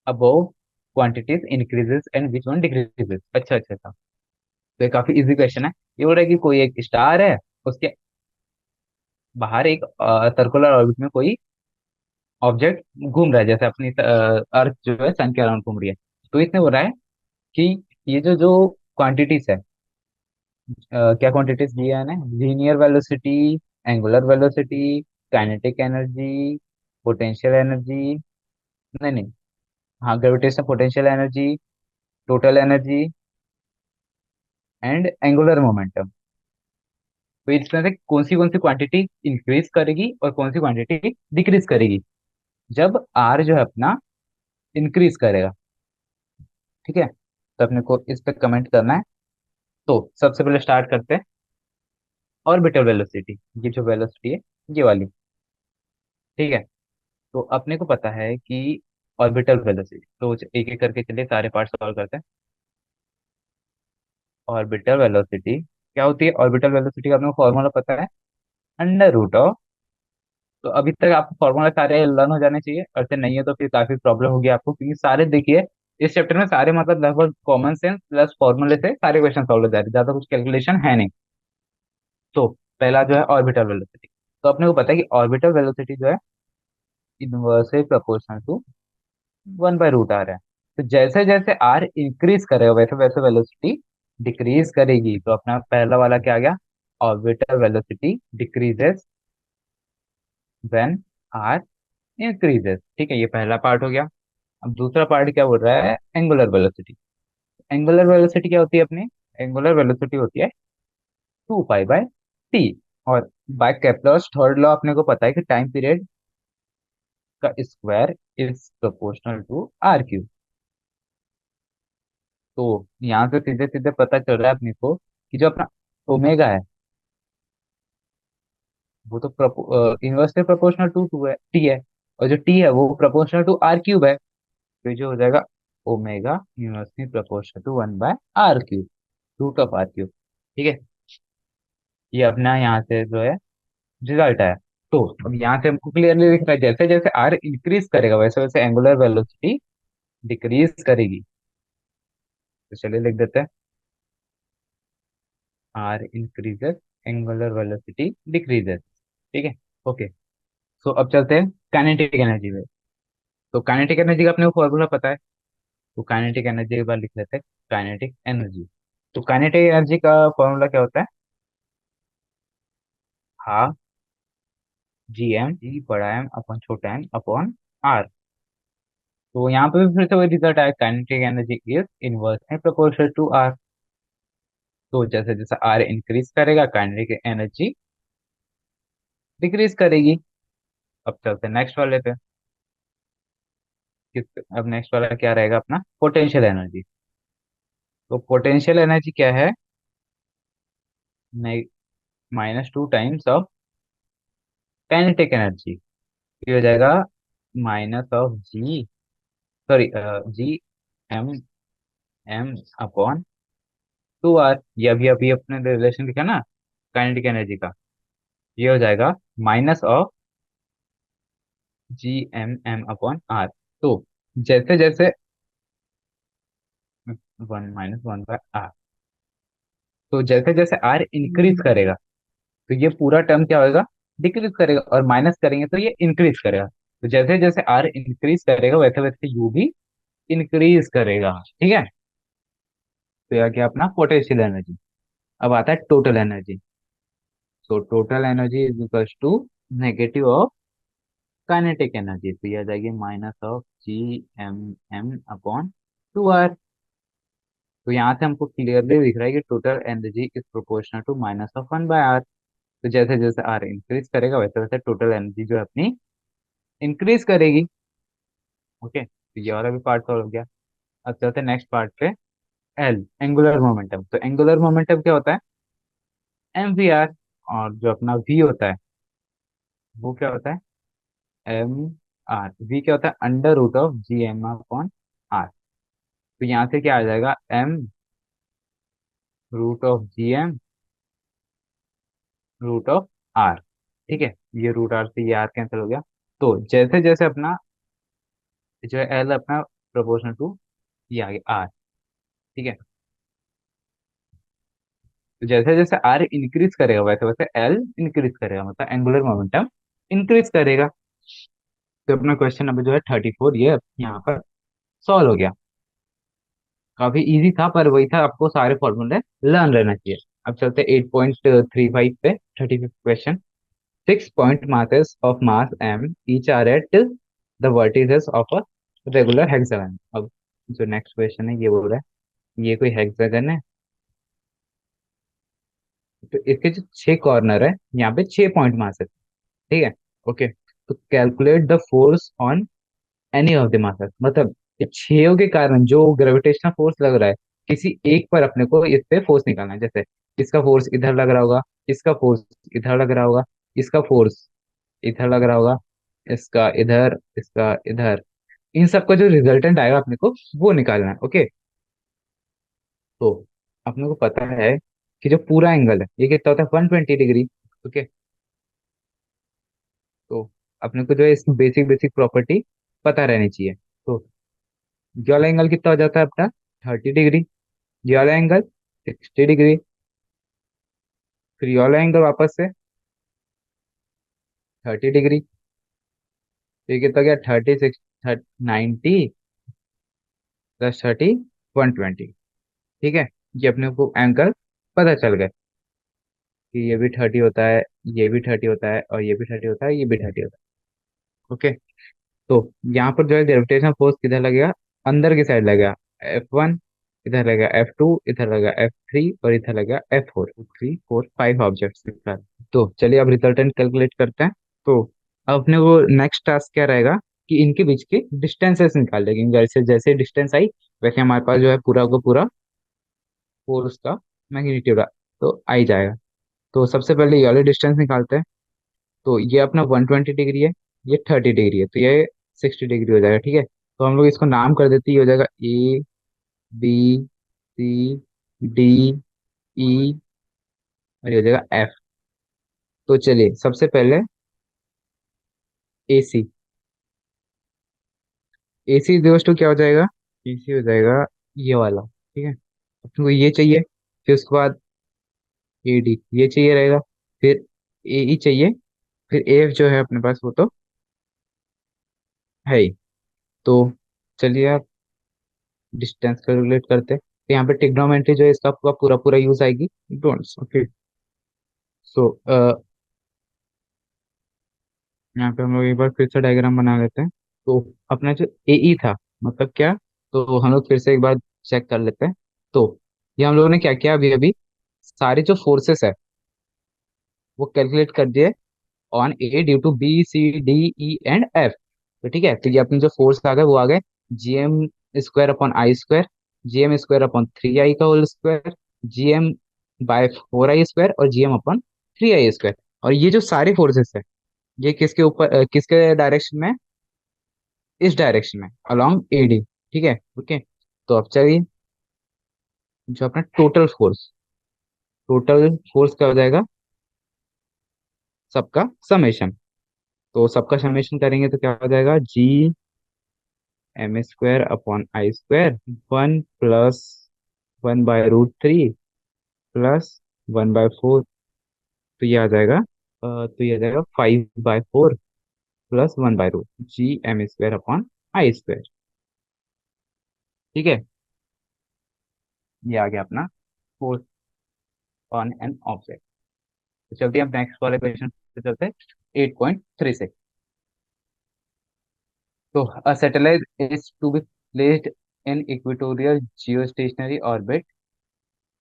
above quantities increases and which one decreases। अच्छा अच्छा था। तो ये काफी easy question है। ये बोल रहा है कि कोई एक स्टार है, उसके बाहर एक सर्कुलर ऑर्बिट में कोई ऑब्जेक्ट घूम रहा है, जैसे अपनी अर्थ जो है सन के अराउंड घूम रही है। तो इसने बोला है कि ये जो जो क्वांटिटीज है, क्या क्वांटिटीज दिया है ना, linear velocity, angular velocity, kinetic energy, potential energy, नहीं नहीं, हाँ gravitational potential energy, total energy and angular momentum. तो इसमें से कौन सी क्वांटिटी इंक्रीज करेगी और कौन सी क्वांटिटी डिक्रीज करेगी जब आर जो है अपना इंक्रीज करेगा। ठीक है, तो अपने को इस पे कमेंट करना है। तो सबसे पहले स्टार्ट करते हैं ऑर्बिटल वेलोसिटी, ये जो वेलोसिटी है ये वाली। ठीक है, तो अपने को पता है कि ऑर्बिटल वेलोसिटी, तो एक एक करके चलिए सारे पार्ट सॉल्व करते हैं। ऑर्बिटल वेलोसिटी क्या होती है? ऑर्बिटल वेलोसिटी का अपने को फॉर्मूला पता है, अंडर रूट ऑफ। तो अभी तक आपको फॉर्मूला सारे लर्न हो जाने चाहिए, और फिर नहीं है तो फिर काफी प्रॉब्लम होगी आपको, क्योंकि सारे देखिए इस चैप्टर में सारे मतलब लगभग कॉमन सेंस प्लस फॉर्मूले से सारे क्वेश्चन सॉल्व हो जा रहे हैं, ज्यादा कुछ कैलकुलेशन है नहीं। तो पहला जो है ऑर्बिटल वेलोसिटी। तो अपने को पता है कि ऑर्बिटल वेलोसिटी जो है इनवर्सली प्रोपोर्शनल टू 1/√r है। तो जैसे जैसे आर इंक्रीज करेगा वैसे वैसे वेलोसिटी डिक्रीज करेगी। तो अपना पहला वाला क्या आ गया? Orbital velocity decreases when r increases. ठीक है, ये पहला पार्ट हो गया। अब दूसरा पार्ट क्या बोल रहा है? Angular velocity. एंगुलर वेलोसिटी क्या होती है अपनी? एंगुलर वेलोसिटी होती है 2 पाई बाय टी। और बाय केप्लर्स थर्ड लॉ अपने को पता है कि टाइम पीरियड का square is proportional to r cube. तो यहाँ से सीधे सीधे पता चल रहा है अपने को कि जो अपना ओमेगा है वो तो इनवर्सली प्रोपोर्शनल टू टू है टी है, और जो टी है वो प्रोपोर्शनल टू r क्यूब है। तो ये जो हो जाएगा omega inversely proportional to 1/r cube, √r cube. ठीक है, ये अपना यहाँ से जो है रिजल्ट है। तो अब यहाँ से हमको क्लियरली दिख रहा है जैसे जैसे आर इंक्रीज करेगा वैसे वैसे एंगुलर वेलोसिटी डिक्रीज करेगी। तो चलिए लिख देते हैं, r increases, angular velocity decreases. ठीक है, ओके। सो अब चलते हैं काइनेटिक एनर्जी में। तो काइनेटिक एनर्जी का अपने को फॉर्मूला पता है, तो काइनेटिक एनर्जी एक बार लिख लेते हैं। काइनेटिक एनर्जी, तो काइनेटिक एनर्जी का फॉर्मूला क्या होता है? हाफ Gm, G बड़ा M अपॉन छोटा m अपॉन r। तो यहाँ पे भी फिर से वही रिजल्ट आया, kinetic energy is inversely proportional to r। तो जैसे जैसे r इंक्रीज करेगा काइनेटिक एनर्जी डिक्रीज करेगी। अब चलते हैं नेक्स्ट वाले पे। अब नेक्स्ट वाला क्या रहेगा अपना? Potential energy. तो पोटेंशियल एनर्जी क्या है? -2 टाइम्स ऑफ काइनेटिक एनर्जी। ये हो जाएगा -of Gm, M upon 2r। ये अभी अभी अपने रिलेशन लिखा ना काइनेटिक एनर्जी का, ये हो जाएगा -of Gm, M upon r। तो जैसे जैसे 1 - 1/r, तो जैसे जैसे आर इंक्रीज करेगा तो ये पूरा टर्म क्या होगा, डिक्रीज करेगा, और माइनस करेंगे तो ये इंक्रीज करेगा। तो जैसे जैसे आर इंक्रीज करेगा वैसे वैसे यू भी इंक्रीज करेगा। ठीक है। तो यह क्या अपना पोटेंशियल एनर्जी। अब आता है total energy. So total energy is equal to negative of kinetic energy, तो यह आ जाएगी -of G m m upon 2r। तो यहाँ से हमको क्लियरली दिख रहा है कि total energy is proportional to -of 1/r। तो जैसे जैसे आर इंक्रीज करेगा वैसे वैसे टोटल एनर्जी जो है अपनी इंक्रीज करेगी। ओके, तो ये वाला भी पार्ट सॉल्व हो गया। अब चलते हैं नेक्स्ट पार्ट पे। L, angular momentum. तो एंगुलर मोमेंटम क्या होता है, mvr। और जो अपना v होता है वो क्या होता है, mr। v क्या होता है, √of gm/r। तो यहाँ से क्या आ जाएगा, m√of gm√of r। ठीक है, ये रूट आर से ये आर कैंसिल हो गया। तो जैसे जैसे अपना जो है एल अपना प्रोपोर्शनल टू ये आ गया आर। ठीक है। तो जैसे जैसे आर इंक्रीज करेगा वैसे वैसे एल इंक्रीज करेगा, मतलब एंगुलर मोमेंटम इंक्रीज करेगा। तो अपना क्वेश्चन नंबर जो है 34 ये यहाँ पर सॉल्व हो गया। काफी इजी था, पर वही था, आपको सारे फॉर्मूले लर्न रहना चाहिए। अब चलते 8.35 पे, 35 question. 6 point masses of mass m each are at the vertices of a regular hexagon। अब जो नेक्स्ट क्वेश्चन है ये बोल रहा है ये कोई हेक्सागन है, तो इसके जो 6 कॉर्नर है यहाँ पे 6 पॉइंट मास है। ठीक है। ओके, तो calculate the force on any of the masses, मतलब ये छेव के कारण जो ग्रेविटेशनल फोर्स लग रहा है किसी एक पर अपने को इस पे फोर्स निकालना है। जैसे इसका फोर्स इधर लग रहा होगा, इसका फोर्स इधर लग रहा होगा, इसका फोर्स इधर लग रहा होगा, इसका इधर, इसका इधर। इन सब का जो रिजल्टेंट आएगा अपने को वो निकालना है। ओके, तो अपने को पता है कि जो पूरा एंगल है ये कितना होता है, 120 डिग्री। ओके, तो अपने को जो है इसकी बेसिक बेसिक प्रॉपर्टी पता रहनी चाहिए। तो ये वाला एंगल कितना हो जाता है अपना 30 डिग्री, ये वाला एंगल 60 डिग्री, फिर ये वाला एंगल वापस से 30 डिग्री। तो ये कितना गया 36, 90 प्लस 30, 120। ठीक है, ये अपने को एंगल पता चल गए कि ये भी 30 होता है, ये भी 30 होता है, और ये भी 30 होता है, ये भी 30 होता है। ओके, तो यहाँ पर जो है ग्रेविटेशनल फोर्स किधर लगेगा, अंदर की साइड लगेगा। F1 इधर लगेगा, F2 इधर लगेगा, F3 और इधर लगेगा F4। 3, 4, 5 ऑब्जेक्ट्स के साथ। तो चलिए अब रिजल्टेंट कैलकुलेट करते हैं। तो अब अपने को नेक्स्ट टास्क क्या रहेगा कि इनके बीच के डिस्टेंसेस निकाल लेंगे। जैसे जैसे डिस्टेंस आई वैसे हमारे पास जो है पूरा का पूरा फोर्स का मैग्नीट्यूड तो आ ही जाएगा। तो सबसे पहले ये वाले डिस्टेंस निकालते हैं। तो ये अपना 120 डिग्री है, ये 30 डिग्री है, तो ये 60 डिग्री हो जाएगा। ठीक है, तो हम लोग इसको नाम कर देते हैं, ये हो जाएगा A B C D E, और ये हो जाएगा F। तो चलिए सबसे पहले AC। AC दोस्तों क्या हो जाएगा, AC हो जाएगा ये वाला। ठीक है, अपने को ये चाहिए, फिर उसके बाद AD ये चाहिए रहेगा, फिर AE चाहिए, फिर AF जो है अपने पास वो तो है ही। तो चलिए आप डिस्टेंस कैलकुलेट करते हैं। तो यहाँ पे ट्रिग्नोमेट्री जो है इसका पूरा पूरा पूरा यूज आएगी। Don'ts okay. सो यहाँ पे हम लोग एक बार फिर से डायग्राम बना लेते हैं। तो अपना जो AE था मतलब क्या, तो हम लोग फिर से एक बार चेक कर लेते हैं। तो ये हम लोगों ने क्या किया, अभी अभी सारे जो फोर्सेस है वो कैलकुलेट कर दिए on A due to B C D E and F। तो ठीक है, तो ये अपने जो फोर्स आ गए वो आ गए GM² upon I², GM² upon 3I का होल स्क्वायर, GM/4I² और GM/3I²। और ये जो सारे फोर्सेस है ये किसके ऊपर किसके डायरेक्शन में, इस डायरेक्शन में अलोंग AD। ठीक है। ओके, तो अब चलिए जो अपना टोटल फोर्स क्या हो जाएगा, सबका समेशन। तो सबका समेशन करेंगे तो क्या हो जाएगा, m² / I², 1 + 1/√3 +1/4। तो ये आ जाएगा 5/4 +1/√, g m² / I²। ठीक है, ये आ गया अपना फोर्स ऑन एन ऑब्जेक्ट। तो चलते हैं अब नेक्स्ट वाले क्वेश्चन पे चलते हैं। 8.36। तो a satellite is to be placed in equatorial geostationary orbit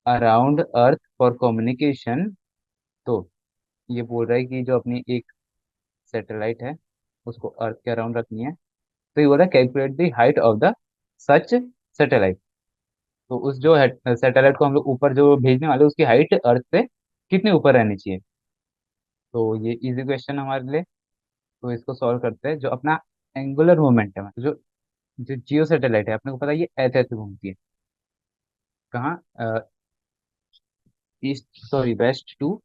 around earth for communication. तो ये बोल रहा है कि जो अपनी एक सैटेलाइट है उसको अर्थ के अराउंड रखनी है। तो ये बोल रहा है calculate the height of the such satellite. तो उस जो सैटेलाइट को हम लोग ऊपर जो भेजने वाले उसकी हाइट अर्थ से कितने ऊपर रहनी चाहिए। तो ये इजी क्वेश्चन हमारे लिए। तो इसको सॉल्व करते हैं। जो अपना एंगुलर मोमेंटम है, जो जो जियो सैटेलाइट है अपने को पता है ये ऐसे ऐसे घूमती है। कहाँ, east sorry west to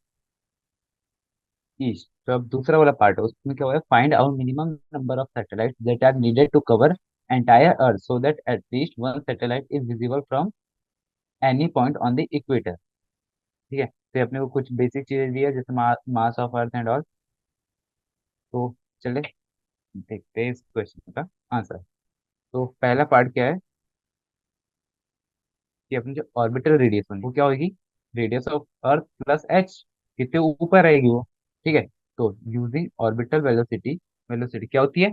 east. तो अब दूसरा वाला पार्ट है उसमें क्या हुआ है, find out minimum number of satellite that are needed to cover entire earth so that at least one satellite is visible from any point on the equator. ठीक है, तो ये अपने को कुछ बेसिक चीजें दी है जैसे mass of earth and all. तो चले देखते हैं इस क्वेश्चन का आंसर। तो पहला पार्ट क्या है कि अपनी जो ऑर्बिटल रेडियस होगी वो क्या होगी, radius of earth plus H. कितने ऊपर रहेगी वो। ठीक है, तो यूजिंग ऑर्बिटल वेलोसिटी, वेलोसिटी क्या होती है,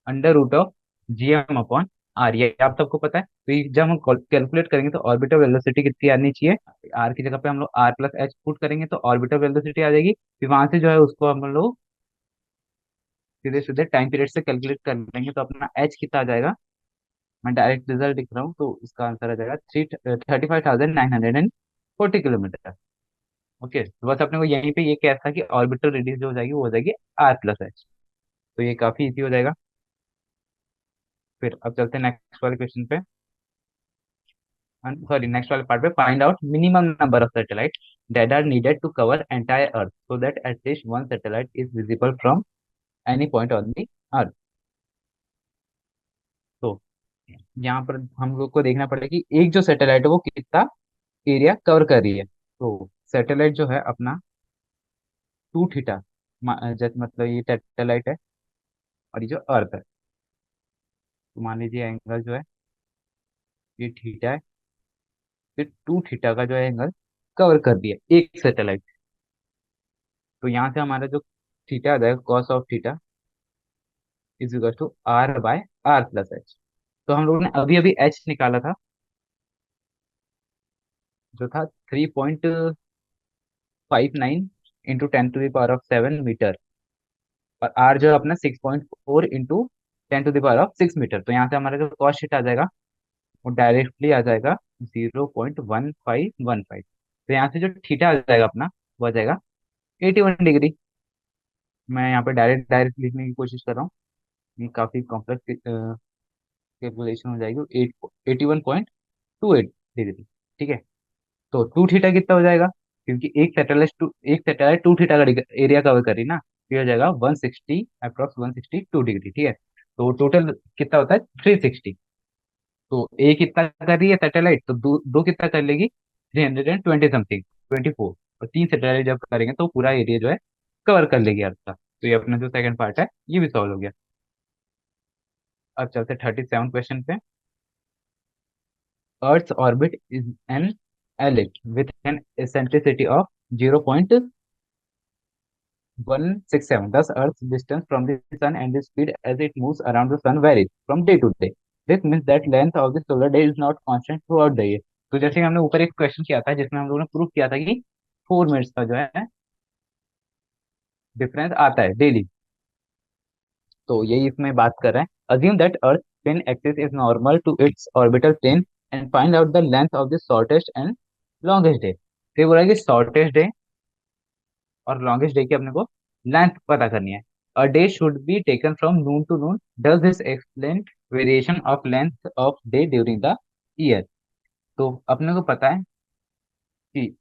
√g m/r। ये आप सबको पता है। तो ये जब हम कैलकुलेट करेंगे तो ऑर्बिटल वेलोसिटी कितनी आनी चाहिए, आर की जगह पे हम लोग r+h पुट करेंगे तो ऑर्बिटल वेलोसिटी आ जाएगी। फिर वहां से जो है उसको हम लोग सीधे सीधे टाइम पीरियड से कैलकुलेट कर लेंगे तो अपना एच कितना आ जाएगा। मैं डायरेक्ट रिजल्ट लिख रहा हूँ तो इसका आंसर आ जाएगा 35,940 किलोमीटर। ओके, तो बस अपने को यहीं पे ये क्या था कि ऑर्बिटल रेडियस जो हो जाएगी वो हो जाएगी r+h। तो ये काफी इजी हो जाएगा। फिर अब चलते हैं नेक्स्ट वाले क्वेश्चन पे, सॉरी नेक्स्ट वाले पार्ट पे। Find out minimum number of satellite that are needed to cover entire earth so that at least one satellite is visible from any point on the earth. तो यहाँ पर हम लोग को देखना पड़ेगा कि एक जो सैटेलाइट है वो कितना एरिया कवर कर रही है। तो सैटेलाइट जो है अपना 2 थीटा, जैसे मतलब ये सैटेलाइट है और ये जो अर्थ है, तो मान लीजिए एंगल जो है ये थीटा है। फिर 2 थीटा का जो है एंगल कवर कर दिया एक सैटेलाइट। तो यहाँ से हमारा जो थीटा आ जाएगा cos of theta is equal to r/r+h। तो हम लोगों ने अभी अभी एच निकाला था जो था 3.59 इंटू 10⁻⁷ मीटर। और आर जो है अपना 6.4 इंटू 10⁻⁶ मीटर। तो यहाँ से हमारा जो कॉस्ट शीट आ जाएगा वो डायरेक्टली आ जाएगा 0.1515। तो यहाँ से जो थीटा आ जाएगा अपना वो आ जाएगा 81 डिग्री। मैं यहाँ पे डायरेक्ट डायरेक्ट लिखने की कोशिश कर रहा हूँ, ये काफी कॉम्प्लेक्स कैलकुलेशन हो जाएगी। 81.28 डिग्री। ठीक है, तो 2 थीटा कितना हो जाएगा, क्योंकि एक सैटेलाइट 2 थीटा का एरिया कवर करी ना, तो ये हो जाएगा 160, अप्रॉक्स 162 डिग्री। ठीक है, तो टोटल कितना होता है 360। तो एक कितना कर रही है सैटेलाइट तो दो दो कितना कर लेगी 320 समथिंग, 24। और 3 सैटेलाइट जब करेंगे तो पूरा एरिया जो है कवर कर लेगी अर्थ का। तो ये अपना जो सेकंड पार्ट है ये भी सॉल्व हो गया। अब चलते 37 क्वेश्चन पे। Earth's orbit is an ellipse with an eccentricity of 0.167. Thus, Earth's distance from the Sun and the speed as it moves around the Sun varies from day to day. This means that length of the solar day is not constant throughout the year. तो जैसे कि हमने ऊपर एक question किया था जिसमें हम लोगों ने प्रूव किया था कि 4 मिनट्स का जो है डिफरेंस आता है डेली। तो यही इसमें बात कर रहे हैं। Assume that earth plane axis is normal to its orbital plane and find out the length of the shortest and longest day. तो ये बोला कि शॉर्टेस्ट डे और लॉन्गेस्ट डे की अपने को लेंथ पता करनी है। A day should be taken from noon to noon. Does this explain variation of length of day during the year. तो अपने को पता है कि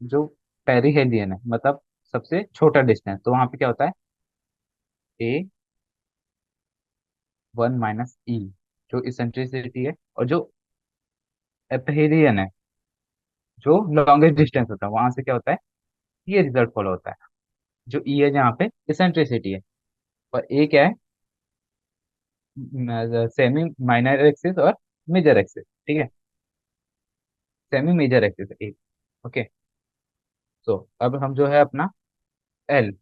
जो पेरिहेलियन है मतलब सबसे छोटा डिस्टेंस, तो वहां पे क्या होता है ए वन माइनस ई, जो इसेंट्रिसिटी है, और जो एपेरियन है, जो लॉन्गेस्ट डिस्टेंस होता है वहां से क्या होता है, ये रिजल्ट फॉलो होता है। जो ई है जहाँ पे इसेंट्रिसिटी है, और ए क्या है, सेमी माइनर एक्सिस और मेजर एक्सिस, ठीक है, सेमी मेजर एक्सिस ए। ओके। सो अब हम जो है अपना एल,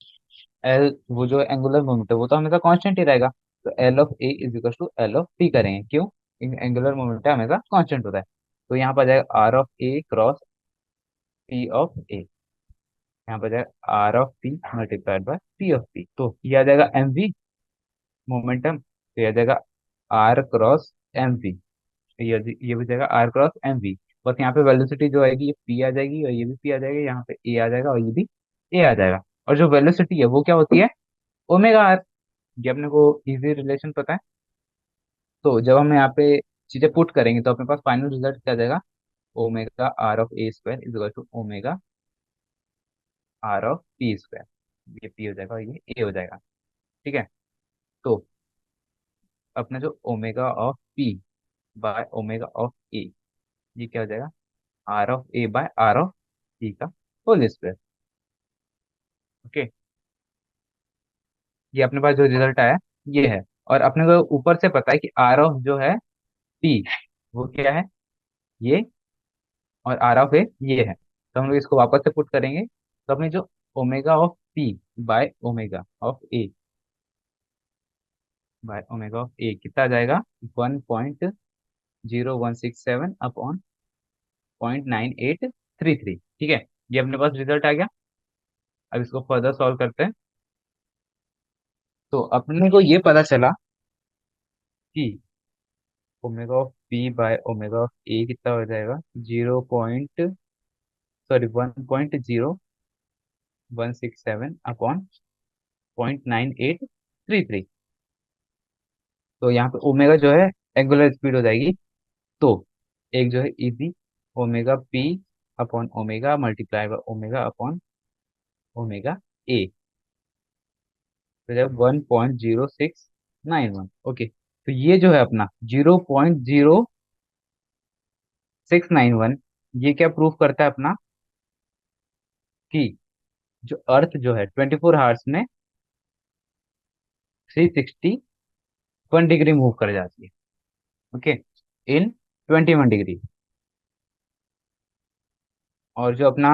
एल वो जो एंगुलर मोमेंट है वो तो हमेशा कांस्टेंट ही रहेगा। तो L of A is equal to L of T करेंगे, क्यों, एंगुलर मोमेंट हमेशा कांस्टेंट होता है। तो यहाँ पर जाएगा R of A cross P of A, यहाँ पर जाएगा R of P multiplied by P of P, तो ये आ जाएगा एम वी मोमेंटम, तो ये आ जाएगा आर क्रॉस एम वी, ये भी जाएगा आर क्रॉस एम वी। बस यहाँ पे वेलोसिटी जो आएगी ये पी आ जाएगी, और ये भी पी आ जाएगा, यहाँ पे ए आ जाएगा, और ये भी ए आ जाएगा। और जो वेलोसिटी है वो क्या होती है, ओमेगा आर। ये अपने को इजी रिलेशन पता है। तो जब हम यहाँ पे चीजें पुट करेंगे तो अपने पास फाइनल रिजल्ट क्या आ जाएगा, omega r of A square is equal to omega r of P square. ये पी हो जाएगा और ये ए हो जाएगा, ठीक है। तो अपना जो omega of P by omega of A, ये क्या हो जाएगा, R of A by R of P का होल स्क्वायर। ओके, ये अपने पास जो रिजल्ट आया ये है। और अपने को ऊपर से पता है कि आर ऑफ जो है पी वो क्या है, ये, और आर ऑफ ए ये है। तो हम लोग इसको वापस से पुट करेंगे, तो अपने जो omega of P by omega of A by omega of A कितना आ जाएगा, 1.0167 अपॉन 0.9833, ठीक है। ये अपने पास रिजल्ट आ गया। अब इसको फर्दर सॉल्व करते हैं। तो अपने को ये पता चला कि omega of P by omega of A कितना हो जाएगा, 1.0167 अपॉन 0.9833। तो यहाँ पे ओमेगा जो है एंगुलर स्पीड हो जाएगी। तो एक जो है easy omega P upon omega multiply by omega upon omega A, तो जब 1.0691। ओके, तो ये जो है अपना 0.0691, ये क्या प्रूफ करता है अपना, कि जो अर्थ जो है 24 आवर्स में 361 डिग्री मूव कर जाती है। ओके, इन 21 डिग्री। और जो अपना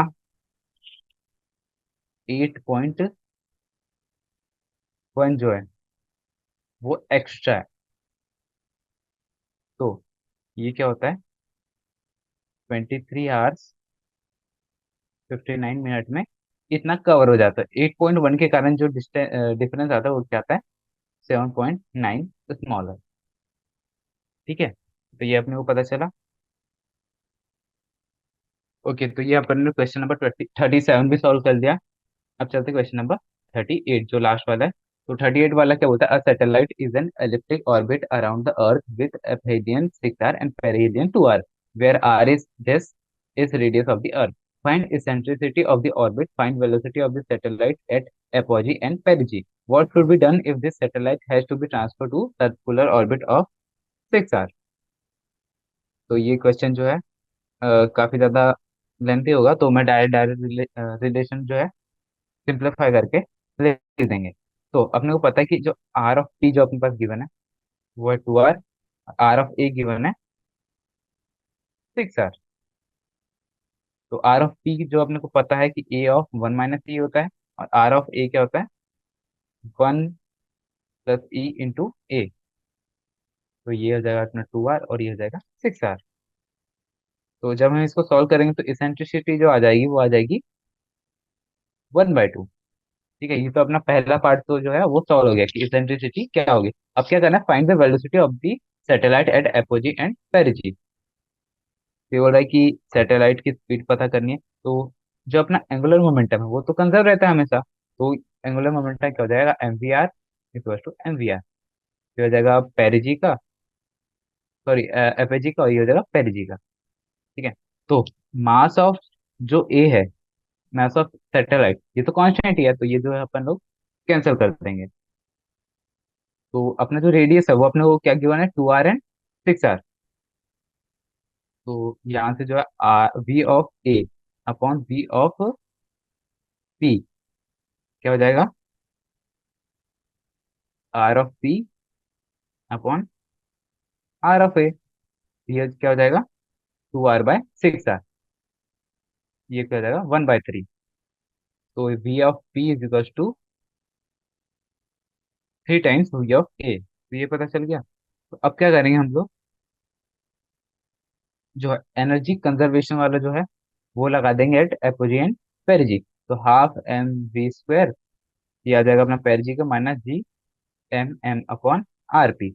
8.1 जो है वो एक्स्ट्रा है। तो ये क्या होता है, 23 आवर्स 59 मिनट में इतना कवर हो जाता है। 8.1 के कारण जो डिफरेंस आता है वो क्या आता है, 7.9 स्मॉलर, ठीक है। तो ये अपने को पता चला। ओके, तो ये अपन ने क्वेश्चन नंबर 37 भी सॉल्व कर दिया। अब चलते क्वेश्चन नंबर 38 जो लास्ट वाला है। तो 38 वाला क्या बोलता है, a satellite is an elliptic orbit around the earth with aphelion 6 R and perihelion 2 R, where R is this is radius of the earth. Find eccentricity of the orbit, find velocity of the satellite at apogee and perigee. What should be done if this satellite has to be transferred to circular orbit of 6 hours? तो ये question जो है काफी ज्यादा lengthy होगा, तो मैं direct direct relation जो है सिंप्लीफाई करके लिख देंगे। तो अपने को पता है कि जो आर ऑफ टी जो अपने पास गिवन है वो है 2 r, r of A given है 6 आर। तो आर ऑफ पी जो अपने को पता है कि ए ऑफ वन माइनस ई होता है, और आर ऑफ ए क्या होता है, 1 प्लस ई इंटू ए। तो ये हो जाएगा अपना 2 आर और ये हो जाएगा 6 आर। तो जब हम इसको सॉल्व करेंगे तो इसेंट्रिसिटी जो आ जाएगी वो आ जाएगी 1/2, ठीक है। ये तो अपना पहला पार्ट तो जो है वो सॉल्व हो गया कि इसेंट्रिसिटी क्या होगी। अब क्या करना है, find the velocity of the satellite at apogee and perigee. ये बोल रहा है कि सैटेलाइट की स्पीड पता करनी है। तो जो अपना एंगुलर मोमेंटम है वो तो कंजर्व रहता है हमेशा। तो एंगुलर मोमेंटम क्या हो जाएगा, m v r equal to m v r, ये हो जाएगा पेरिजी का, सॉरी एपेजी का, और ये हो जाएगा पेरिजी का, ठीक है। तो मास ऑफ जो ए है, मास ऑफ सैटेलाइट, ये तो कांस्टेंट ही है, तो ये जो है अपन लोग कैंसिल कर देंगे। तो अपना जो रेडियस है वो अपने को क्या गिवन है, 2r एंड 6r। तो यहाँ से जो है V of A upon V of P क्या हो जाएगा, R of P upon R of A. ये क्या हो जाएगा, 2r/6r। ये क्या हो जाएगा, 1/3। तो V of P is equal to 3 times V of A. तो ये पता चल गया। तो अब क्या करेंगे हम लोग, जो है एनर्जी कंजर्वेशन वाला जो है वो लगा देंगे एट एपोजी एंड पेरिजी। तो हाफ एम वी स्क्वायर, ये आ जाएगा अपना पेरिजी का, minus G M M upon R P.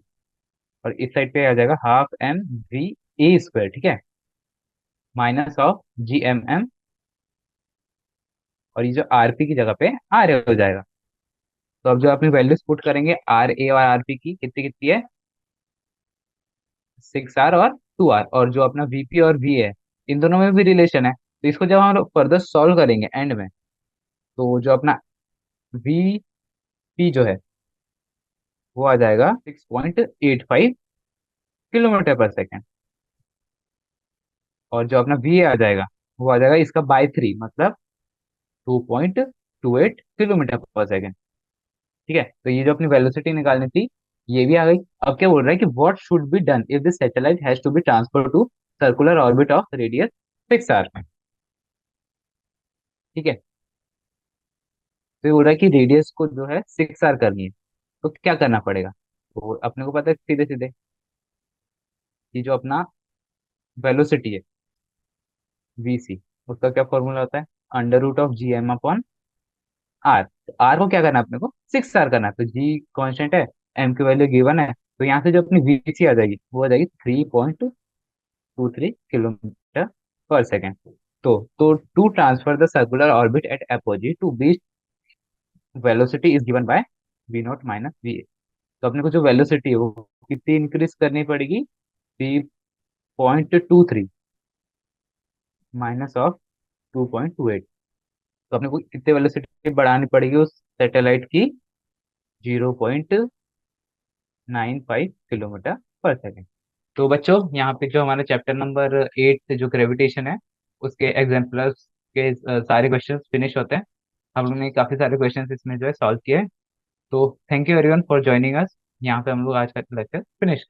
और इस साइड पे आ जाएगा half M V a square, ठीक है, minus of G M M, और ये जो आर पी की जगह पे आर ए हो जाएगा। तो अब जो अपनी वैल्यूज पुट करेंगे आर ए और आर पी की, कितनी कितनी है, 6r और 2r, और जो अपना वीपी और वी है इन दोनों में भी रिलेशन है। तो इसको जब हम लोग फर्दर सॉल्व करेंगे एंड में, तो जो अपना वी पी जो है वो आ जाएगा 6.85 km/s। और जो अपना वी आ जाएगा वो आ जाएगा इसका बाय 3, मतलब 2.28 km/s। ठीक है, तो ये जो अपनी वेलोसिटी निकालनी थी ये भी आ गई। अब क्या बोल रहा है कि what should be done if the satellite has to be transfer to circular orbit of radius 6r। ठीक है, तो ये बोल रहा है कि रेडियस को जो है 6r करनी है, तो क्या करना पड़ेगा। तो अपने को पता है सीधे सीधे कि जो अपना वेलोसिटी है vc, उसका क्या फॉर्मूला होता है, √of gm/r। तो r को क्या करना है अपने को, 6r करना है। तो g कांस्टेंट है, m की वैल्यू गिवन है, तो यहाँ से जो अपनी vc आ जाएगी वो आ जाएगी 3.23 km/s। तो to transfer the circular orbit at apogee to be, velocity is given by v0 - va। तो अपने को जो वेलोसिटी है वो कितनी इंक्रीज करनी पड़ेगी, 3.23 माइनस ऑफ 2.28। तो अपने को कितने वेलोसिटी बढ़ानी पड़ेगी उस सैटेलाइट की, 0.95 km/s। तो बच्चों यहाँ पे जो हमारा चैप्टर नंबर 8 जो ग्रेविटेशन है उसके एग्जाम्पल्स के सारे क्वेश्चंस फिनिश होते हैं। हम लोग ने काफी सारे क्वेश्चंस इसमें जो है सॉल्व किए हैं। तो thank you everyone for joining us. यहाँ पे हम लोग आज का लेक्चर फिनिश